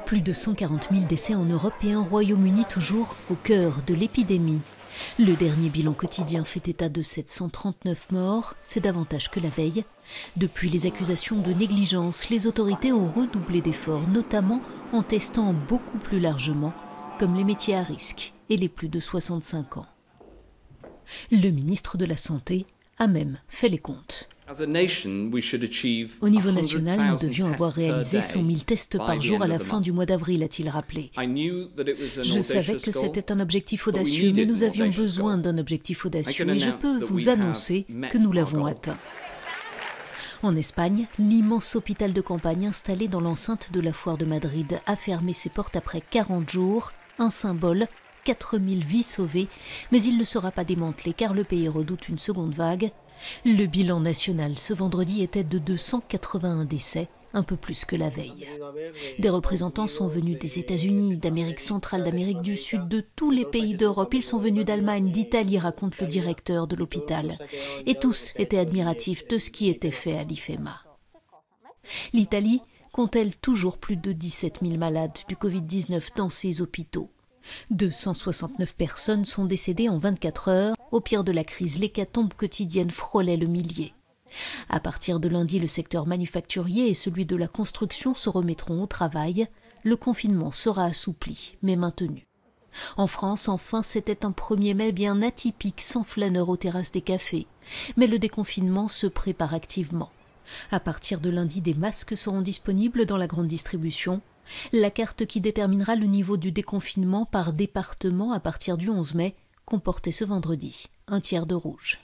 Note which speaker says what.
Speaker 1: Plus de 140 000 décès en Europe et un Royaume-Uni toujours au cœur de l'épidémie. Le dernier bilan quotidien fait état de 739 morts, c'est davantage que la veille. Depuis les accusations de négligence, les autorités ont redoublé d'efforts, notamment en testant beaucoup plus largement, comme les métiers à risque et les plus de 65 ans. Le ministre de la Santé a même fait les comptes. Au niveau national, nous devions avoir réalisé 100 000 tests par jour à la fin du mois d'avril, a-t-il rappelé. Je savais que c'était un objectif audacieux, mais nous avions besoin d'un objectif audacieux et je peux vous annoncer que nous l'avons atteint. En Espagne, l'immense hôpital de campagne installé dans l'enceinte de la foire de Madrid a fermé ses portes après 40 jours, un symbole, 4000 vies sauvées, mais il ne sera pas démantelé car le pays redoute une seconde vague. Le bilan national ce vendredi était de 281 décès, un peu plus que la veille. Des représentants sont venus des États-Unis, d'Amérique centrale, d'Amérique du Sud, de tous les pays d'Europe. Ils sont venus d'Allemagne, d'Italie, raconte le directeur de l'hôpital. Et tous étaient admiratifs de ce qui était fait à l'IFEMA. L'Italie compte-t-elle toujours plus de 17 000 malades du Covid-19 dans ses hôpitaux. 269 personnes sont décédées en 24 heures. Au pire de la crise, l'hécatombe quotidienne frôlait le millier. À partir de lundi, le secteur manufacturier et celui de la construction se remettront au travail. Le confinement sera assoupli, mais maintenu. En France, enfin, c'était un 1er mai bien atypique, sans flâneurs aux terrasses des cafés. Mais le déconfinement se prépare activement. À partir de lundi, des masques seront disponibles dans la grande distribution. La carte qui déterminera le niveau du déconfinement par département à partir du 11 mai comportait ce vendredi un tiers de rouge.